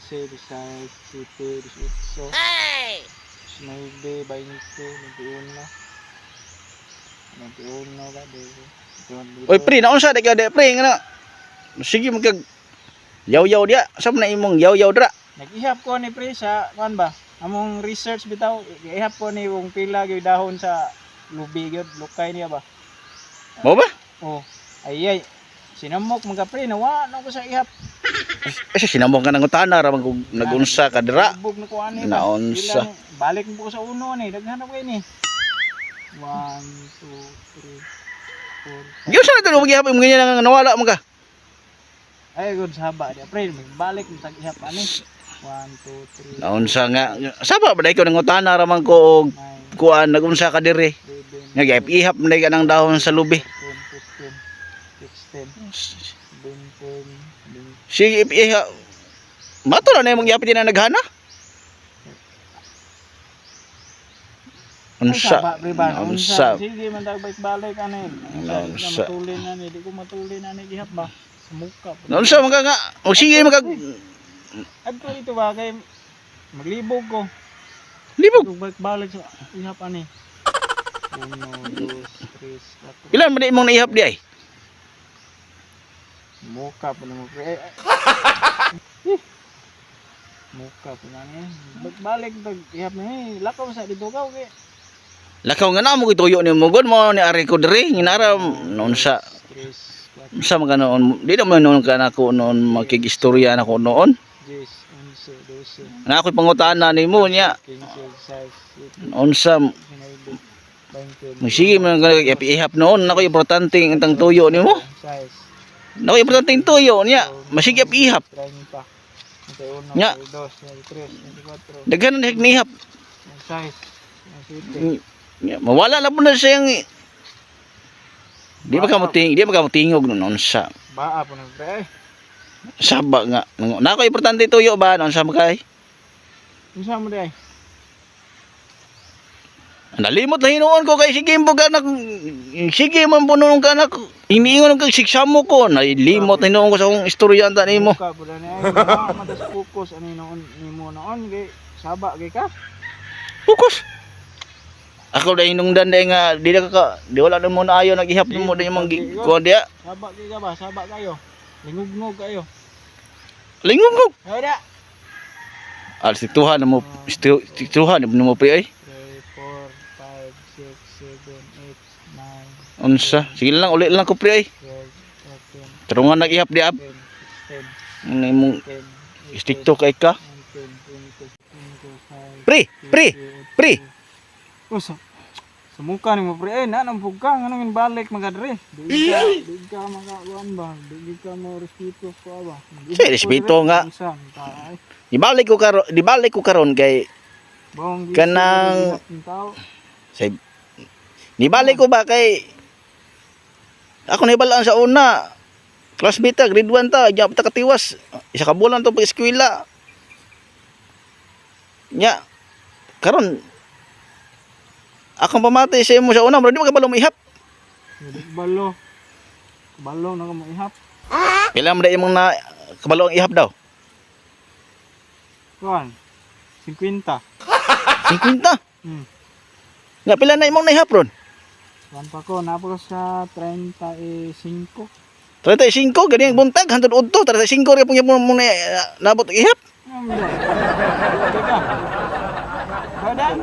15, 16, 17, 18, hey! 19, 20, 21, 21 ba? Oy pre, naon sa deka de pre nga. Sige magkag yaw-yaw dia. Sa man imong yaw-yaw dra. Nag-ihap ko ni pre sa kuan ba? Among research bitaw, ihap ko ni yung pila gyud dahon sa lubi gyud, lukay niya ba? Mo ba? Oh, ay sinamok mga pre, nawa na ko sa ihap. Kasi sinamong ka nang utana ra mag nagunsa ka dra. Bug na ko ani ba? Naunsa. Bilang, balik mo ko sa uno ni, daghan ako ni. 1 2 3 4. Giyo sa nato magyahap mo ganyan nang nawala man ka. Ay good haba dia pre, balik mo tag ihap ani. 1 2 3. Naunsa nga saba ba dai ko nang utana ra man ko og kuan nagunsa ka dire. Nga ihap man ka nang dahon sa lubi. 15 16 17 Sige ihap. Mato na imong gihapit na naghana. Unsa? Unsa? Sige man tag balik ani. Unsa? Matulin na ni, di ko matulin na ni gihap ba. Sa muka. Unsa man ka nga? O sige man ka Adto dito ba kay maglibog ko. libog. Balik sa ihap ani. 1 2 3 4. Ilan man imong naihap di ay? Muka pa naman pre. Muka pa na ni. Balik tag ihap ni. Lakaw sa dito ka okay. Lakaw nga na mo gituyo ni mo god mo ni ari ko dire ginara unsa? Unsa man ka noon? Di na man noon ka nako noon makigistorya nako noon. 10 11 12 Na ako'y pangutana nimo nya. 15 16 Unsa 20 sige man ka ihap noon nako importante ang tang tuyo nimo. size Nako importante ang tuyo nya. Masige ihap. 30 Nya. 21 23 24 Daghan na nihap. size Nya mawala na po na siyang di ba ka mo tingog noon unsa. baa po nang pre. Saba nga. Nako importante tuyo ba noon sa magay? Unsa mo day? Nalimot na hinuon ko kay sige mo ka sige man punong ka nak hiniingon kag siksamo ko nalimot na hinuon ko sa akong istoryanta nimo. Ka po na ay madas focus ani noon nimo noon kay saba kay ka. Fokus. Ako dai hinungdan dai nga di wala na mo na ayo nagihap mo dai imong ko dia. Saba kay ka ba? Saba kayo. Lingog-ngog kayo. Lingog. Ada. Situhan mo situhan mo pre ay. 3 4 5 6 7 8 9 Unsa? Sige lang uli lang ko pre ay. 12 13 Turungan nag-ihap di ab. 10 Ano imong 10 istikto kay ka? 10 Pre. Oh, sa mukha ni mo pre, nanang pugka, anong balik magadre. Di ka makakuan ba? Di ka mo respeto ko ba? Si respeto nga. Dibalik ko karon kay kanang say nibalik ko ba kay ako nahibalaan sa una classmate ta grade 1 ta nya ta katiwas isa ka bulan to pag eskwela nya karon akong pamatay sa imo sa una bro di ba kabalo maihap balo na mo ihap pila man imong na kabalo ang ihap daw kuan 50 nga pila na imong naihap ron kuan pa ko napo sa 35 35 gani ang buntag hantod udto 35 ra pong mo nabot ihap Kada